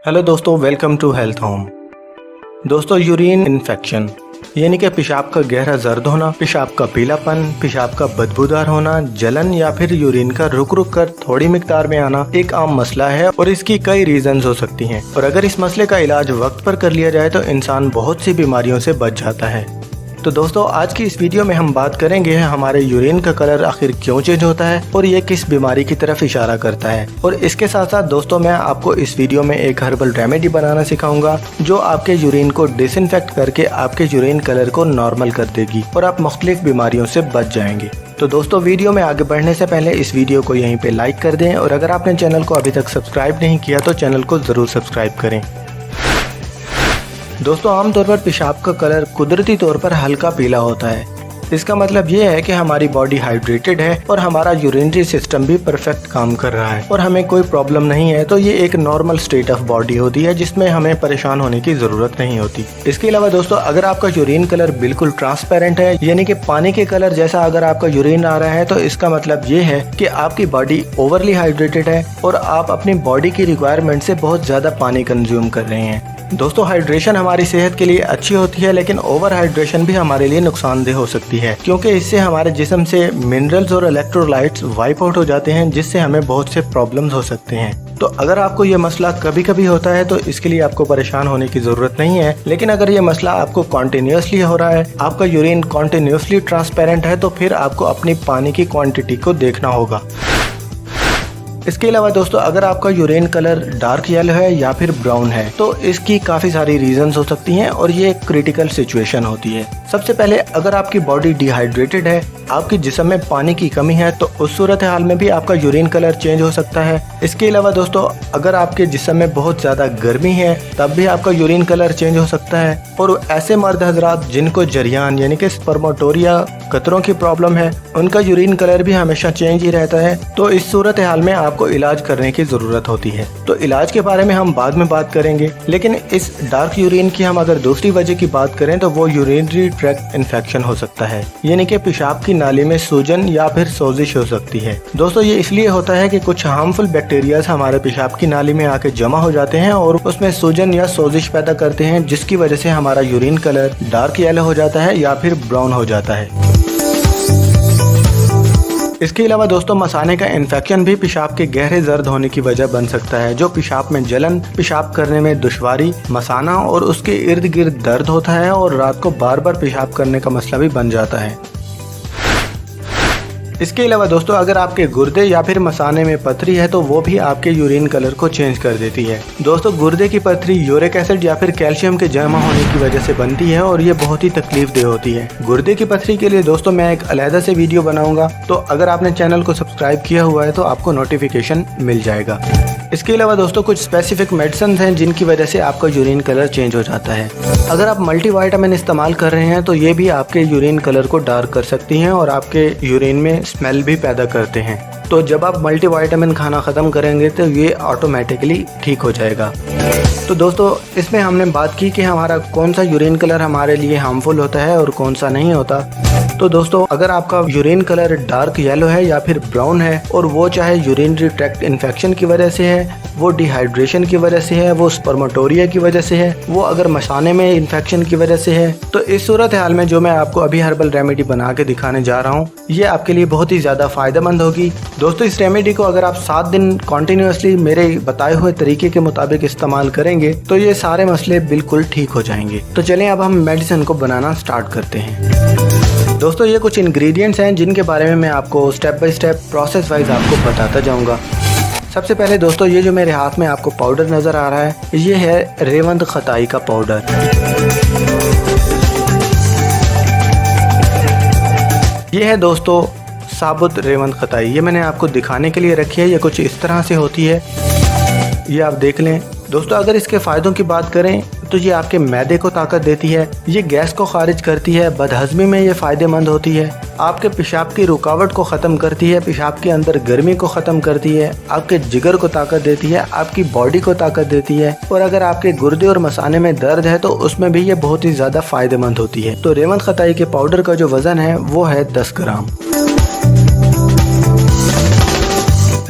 Hello दोस्तों, welcome to health home. दोस्तों, urine infection यानी कि पेशाब का गहरा जर्द होना, पेशाब का पीलापन, पेशाब का बदबूदार होना, जलन या फिर यूरिन का रुक रुक कर थोड़ी मिकदार में आना एक आम मसला है और इसकी कई रीजंस हो सकती हैं। और अगर इस मसले का इलाज वक्त पर कर लिया जाए तो इंसान बहुत सी बीमारियों से बच जाता है। तो दोस्तों, आज की इस वीडियो में हम बात करेंगे हमारे यूरिन का कलर आखिर क्यों चेंज होता है और ये किस बीमारी की तरफ इशारा करता है। और इसके साथ साथ दोस्तों, मैं आपको इस वीडियो में एक हर्बल रेमेडी बनाना सिखाऊंगा जो आपके यूरिन को डिसइंफेक्ट करके आपके यूरिन कलर को नॉर्मल कर देगी और आप मुख्तलिफ बीमारियों से बच जाएंगे। तो दोस्तों, वीडियो में आगे बढ़ने से पहले इस वीडियो को यहीं पे लाइक कर दें और अगर आपने चैनल को अभी तक सब्सक्राइब नहीं किया तो चैनल को जरूर सब्सक्राइब करें। दोस्तों, आमतौर पर पेशाब का कलर कुदरती तौर पर हल्का पीला होता है। इसका मतलब ये है कि हमारी बॉडी हाइड्रेटेड है और हमारा यूरिनरी सिस्टम भी परफेक्ट काम कर रहा है और हमें कोई प्रॉब्लम नहीं है। तो ये एक नॉर्मल स्टेट ऑफ बॉडी होती है जिसमें हमें परेशान होने की जरूरत नहीं होती। इसके अलावा दोस्तों, अगर आपका यूरिन कलर बिल्कुल ट्रांसपेरेंट है यानी कि पानी के कलर जैसा अगर आपका यूरिन आ रहा है तो इसका मतलब ये है कि आपकी बॉडी ओवरली हाइड्रेटेड है और आप अपनी बॉडी की रिक्वायरमेंट से बहुत ज्यादा पानी कंज्यूम कर रहे हैं। दोस्तों, हाइड्रेशन हमारी सेहत के लिए अच्छी होती है, लेकिन ओवर हाइड्रेशन भी हमारे लिए नुकसानदेह हो सकती है क्योंकि इससे हमारे जिस्म से मिनरल्स और इलेक्ट्रोलाइट्स वाइप आउट हो जाते हैं जिससे हमें बहुत से प्रॉब्लम्स हो सकते हैं। तो अगर आपको ये मसला कभी कभी होता है तो इसके लिए आपको परेशान होने की जरूरत नहीं है, लेकिन अगर ये मसला आपको कॉन्टिन्यूसली हो रहा है, आपका यूरिन कॉन्टिन्यूसली ट्रांसपेरेंट है, तो फिर आपको अपनी पानी की क्वांटिटी को देखना होगा। इसके अलावा दोस्तों, अगर आपका यूरिन कलर डार्क येलो है या फिर ब्राउन है तो इसकी काफी सारी रीजंस हो सकती हैं और ये एक क्रिटिकल सिचुएशन होती है। सबसे पहले, अगर आपकी बॉडी डिहाइड्रेटेड है, आपकी जिस्म में पानी की कमी है, तो उस सूरत हाल में भी आपका यूरिन कलर चेंज हो सकता है। इसके अलावा दोस्तों, अगर आपके जिस्म में बहुत ज्यादा गर्मी है तब भी आपका यूरिन कलर चेंज हो सकता है। और ऐसे मर्द हजरात जिनको जरियान यानी कि स्पर्मेटोरिया कतरों की प्रॉब्लम है, उनका यूरिन कलर भी हमेशा चेंज ही रहता है। तो इस सूरत हाल में आपको इलाज करने की जरूरत होती है। तो इलाज के बारे में हम बाद में बात करेंगे, लेकिन इस डार्क यूरिन की हम अगर दूसरी वजह की बात करें तो वो यूरिनरी ट्रैक्ट इन्फेक्शन हो सकता है, यानी कि पेशाब की नाली में सूजन या फिर सोजिश हो सकती है। दोस्तों, ये इसलिए होता है कि कुछ हार्मफुल बैक्टीरिया हमारे पेशाब की नाली में आके जमा हो जाते हैं और उसमें सूजन या सोजिश पैदा करते हैं, जिसकी वजह से हमारा यूरिन कलर डार्क येलो हो जाता है या फिर ब्राउन हो जाता है। इसके अलावा दोस्तों, मसाने का इन्फेक्शन भी पेशाब के गहरे जर्द होने की वजह बन सकता है, जो पेशाब में जलन, पेशाब करने में दुश्वारी, मसाना और उसके इर्द गिर्द दर्द होता है और रात को बार बार पेशाब करने का मसला भी बन जाता है। इसके अलावा दोस्तों, अगर आपके गुर्दे या फिर मसाने में पथरी है तो वो भी आपके यूरिन कलर को चेंज कर देती है। दोस्तों, गुर्दे की पथरी यूरिक एसिड या फिर कैल्शियम के जमा होने की वजह से बनती है और ये बहुत ही तकलीफदेह होती है। गुर्दे की पथरी के लिए दोस्तों मैं एक अलहदा से वीडियो बनाऊंगा, तो अगर आपने चैनल को सब्सक्राइब किया हुआ है तो आपको नोटिफिकेशन मिल जाएगा। इसके अलावा दोस्तों, कुछ स्पेसिफिक मेडिसिन हैं जिनकी वजह से आपका यूरिन कलर चेंज हो जाता है। अगर आप मल्टीविटामिन इस्तेमाल कर रहे हैं तो ये भी आपके यूरिन कलर को डार्क कर सकती हैं और आपके यूरिन में स्मेल भी पैदा करते हैं। तो जब आप मल्टीविटामिन खाना खत्म करेंगे तो ये ऑटोमेटिकली ठीक हो जाएगा। तो दोस्तों, इसमें हमने बात की कि हमारा कौन सा यूरिन कलर हमारे लिए हार्मफुल होता है और कौन सा नहीं होता। तो दोस्तों, अगर आपका यूरिन कलर डार्क येलो है या फिर ब्राउन है और वो चाहे यूरिनरी ट्रैक्ट इन्फेक्शन की वजह से है, वो डिहाइड्रेशन की वजह से है, वो स्पर्मेटोरिया की वजह से है, वो अगर मसाने में इन्फेक्शन की वजह से है, तो इस सूरत हाल में जो मैं आपको अभी हर्बल रेमेडी बना के दिखाने जा रहा हूँ, ये आपके लिए बहुत ही ज़्यादा फायदेमंद होगी। दोस्तों, इस रेमेडी को अगर आप 7 दिन कॉन्टिन्यूसली मेरे बताए हुए तरीके के मुताबिक इस्तेमाल करेंगे तो ये सारे मसले बिल्कुल ठीक हो जाएंगे। तो चलें अब हम मेडिसिन को बनाना स्टार्ट करते हैं। दोस्तों, ये कुछ इंग्रेडिएंट्स हैं जिनके बारे में मैं आपको step by step process wise आपको बताता जाऊंगा। सबसे पहले दोस्तों, ये जो मेरे हाथ में आपको पाउडर नजर आ रहा है, ये है रेवंत खताई का पाउडर। ये है दोस्तों साबुत रेवंत खताई, ये मैंने आपको दिखाने के लिए रखी है। ये कुछ इस तरह से होती है, ये आप देख लें। दोस्तों, अगर इसके फ़ायदों की बात करें तो ये आपके मैदे को ताकत देती है, ये गैस को खारिज करती है, बदहज़मी में ये फ़ायदेमंद होती है, आपके पेशाब की रुकावट को ख़त्म करती है, पेशाब के अंदर गर्मी को ख़त्म करती है, आपके जिगर को ताकत देती है, आपकी बॉडी को ताकत देती है। और अगर आपके गुर्दे और मसाने में दर्द है तो उसमें भी ये बहुत ही ज़्यादा फ़ायदेमंद होती है। तो रेवंत खताई के पाउडर का जो वज़न है वो है 10 ग्राम।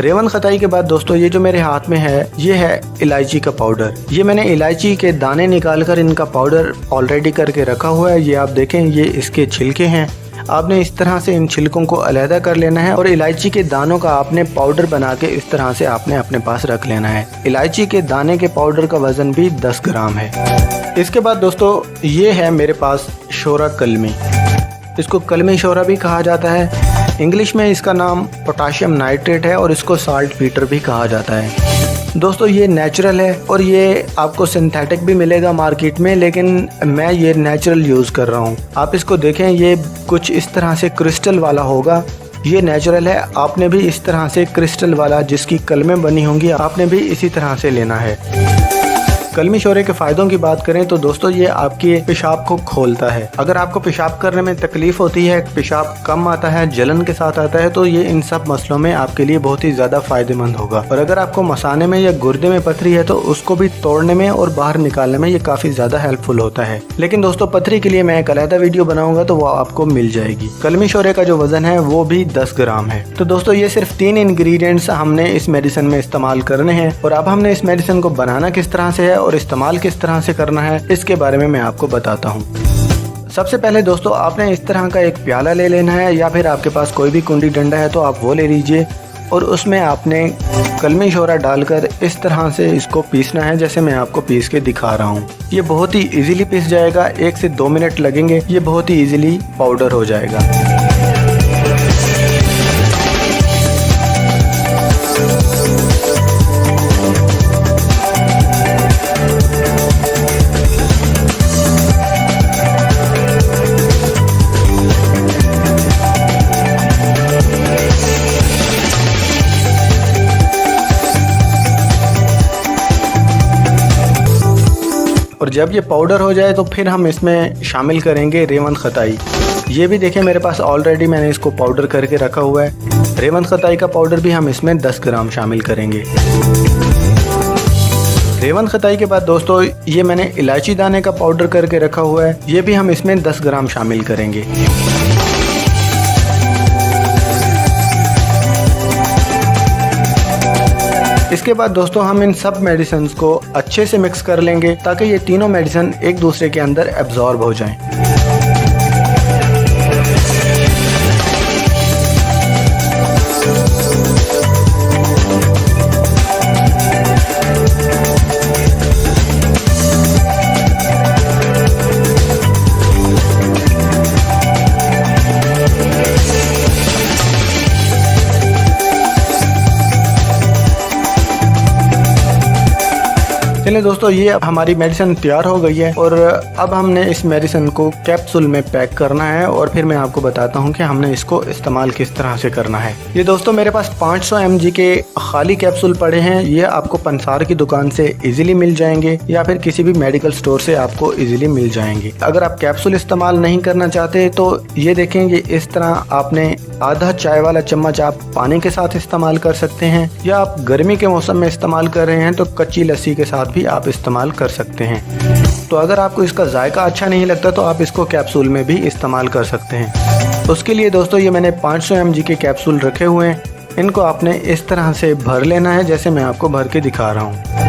रेवन खताई के बाद दोस्तों ये जो मेरे हाथ में है ये है इलायची का पाउडर। ये मैंने इलायची के दाने निकालकर इनका पाउडर ऑलरेडी करके रखा हुआ है। ये आप देखें, ये इसके छिलके हैं। आपने इस तरह से इन छिलकों को अलहदा कर लेना है और इलायची के दानों का आपने पाउडर बना के इस तरह से आपने अपने पास रख लेना है। इलायची के दाने के पाउडर का वजन भी 10 ग्राम है। इसके बाद दोस्तों ये है मेरे पास शोरा कलमी। इसको कलमी शोरा भी कहा जाता है। इंग्लिश में इसका नाम पोटाशियम नाइट्रेट है और इसको साल्ट पीटर भी कहा जाता है। दोस्तों ये नेचुरल है और ये आपको सिंथेटिक भी मिलेगा मार्केट में, लेकिन मैं ये नेचुरल यूज़ कर रहा हूँ। आप इसको देखें, ये कुछ इस तरह से क्रिस्टल वाला होगा। ये नेचुरल है। आपने भी इस तरह से क्रिस्टल वाला जिसकी कलमें बनी होंगी आपने भी इसी तरह से लेना है। कलमी शोरे के फ़ायदों की बात करें तो दोस्तों ये आपके पेशाब को खोलता है। अगर आपको पेशाब करने में तकलीफ़ होती है, पेशाब कम आता है, जलन के साथ आता है, तो ये इन सब मसलों में आपके लिए बहुत ही ज़्यादा फ़ायदेमंद होगा। और अगर आपको मसाने में या गुर्दे में पथरी है तो उसको भी तोड़ने में और बाहर निकालने में ये काफ़ी ज़्यादा हेल्पफुल होता है। लेकिन दोस्तों पथरी के लिए मैं एक अलहदा वीडियो बनाऊंगा तो वो आपको मिल जाएगी। कलमी शोरे का जो वज़न है वो भी 10 ग्राम है। तो दोस्तों ये सिर्फ 3 इंग्रेडिएंट्स हमने इस मेडिसिन में इस्तेमाल करने हैं और अब हमने इस मेडिसिन को बनाना किस तरह से है और इस्तेमाल किस तरह से करना है इसके बारे में मैं आपको बताता हूँ। सबसे पहले दोस्तों आपने इस तरह का एक प्याला ले लेना है या फिर आपके पास कोई भी कुंडी डंडा है तो आप वो ले लीजिए और उसमें आपने कलमी शोरा डालकर इस तरह से इसको पीसना है जैसे मैं आपको पीस के दिखा रहा हूँ। ये बहुत ही इजीली पीस जाएगा, 1 से 2 मिनट लगेंगे, ये बहुत ही इजीली पाउडर हो जाएगा। और जब ये पाउडर हो जाए तो फिर हम इसमें शामिल करेंगे रेवन खताई। ये भी देखें मेरे पास ऑलरेडी मैंने इसको पाउडर करके रखा हुआ है। रेवन खताई का पाउडर भी हम इसमें 10 ग्राम शामिल करेंगे। रेवन खताई के बाद दोस्तों ये मैंने इलायची दाने का पाउडर करके रखा हुआ है, ये भी हम इसमें 10 ग्राम शामिल करेंगे। इसके बाद दोस्तों हम इन सब मेडिसिन को अच्छे से मिक्स कर लेंगे ताकि ये तीनों मेडिसिन एक दूसरे के अंदर एब्जॉर्ब हो जाएं। चलिए दोस्तों ये हमारी मेडिसिन तैयार हो गई है और अब हमने इस मेडिसिन को कैप्सूल में पैक करना है और फिर मैं आपको बताता हूँ कि हमने इसको इस्तेमाल किस तरह से करना है। ये दोस्तों मेरे पास 500 mg के खाली कैप्सूल पड़े हैं। ये आपको पंसार की दुकान से इजीली मिल जाएंगे या फिर किसी भी मेडिकल स्टोर से आपको इजीली मिल जाएंगे। अगर आप कैप्सूल इस्तेमाल नहीं करना चाहते तो ये देखें, ये इस तरह आपने आधा चाय वाला चम्मच आप पानी के साथ इस्तेमाल कर सकते हैं या आप गर्मी के मौसम में इस्तेमाल कर रहे हैं तो कच्ची लस्सी के साथ भी आप इस्तेमाल कर सकते हैं। तो अगर आपको इसका जायका अच्छा नहीं लगता तो आप इसको कैप्सूल में भी इस्तेमाल कर सकते हैं। उसके लिए दोस्तों ये मैंने 500 mg के कैप्सूल रखे हुए हैं, इनको आपने इस तरह से भर लेना है जैसे मैं आपको भर के दिखा रहा हूँ।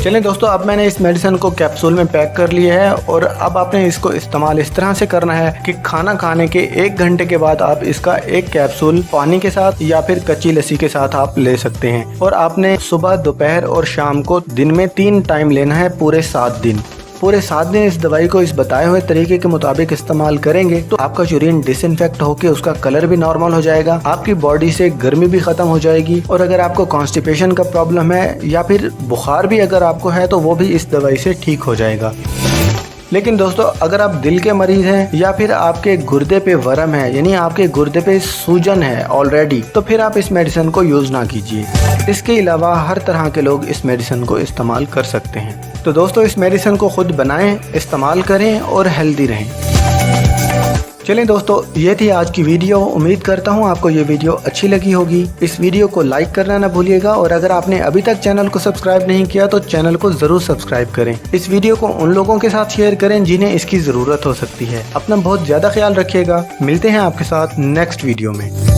चलिए दोस्तों अब मैंने इस मेडिसिन को कैप्सूल में पैक कर लिया है और अब आपने इसको इस्तेमाल इस तरह से करना है कि खाना खाने के 1 घंटे के बाद आप इसका एक कैप्सूल पानी के साथ या फिर कच्ची लस्सी के साथ आप ले सकते हैं। और आपने सुबह, दोपहर और शाम को दिन में 3 टाइम लेना है पूरे 7 दिन। पूरे 7 दिन इस दवाई को इस बताए हुए तरीके के मुताबिक इस्तेमाल करेंगे तो आपका यूरिन डिसइंफेक्ट होकर उसका कलर भी नॉर्मल हो जाएगा, आपकी बॉडी से गर्मी भी खत्म हो जाएगी। और अगर आपको कॉन्स्टिपेशन का प्रॉब्लम है या फिर बुखार भी अगर आपको है तो वो भी इस दवाई से ठीक हो जाएगा। लेकिन दोस्तों अगर आप दिल के मरीज हैं या फिर आपके गुर्दे पे वर्म है, यानी आपके गुर्दे पे सूजन है ऑलरेडी, तो फिर आप इस मेडिसिन को यूज ना कीजिए। इसके अलावा हर तरह के लोग इस मेडिसिन को इस्तेमाल कर सकते हैं। तो दोस्तों इस मेडिसिन को खुद बनाएं, इस्तेमाल करें और हेल्दी रहें। चलें दोस्तों, ये थी आज की वीडियो। उम्मीद करता हूँ आपको ये वीडियो अच्छी लगी होगी। इस वीडियो को लाइक करना ना भूलिएगा और अगर आपने अभी तक चैनल को सब्सक्राइब नहीं किया तो चैनल को जरूर सब्सक्राइब करें। इस वीडियो को उन लोगों के साथ शेयर करें जिन्हें इसकी जरूरत हो सकती है। अपना बहुत ज्यादा ख्याल रखिएगा। मिलते हैं आपके साथ नेक्स्ट वीडियो में।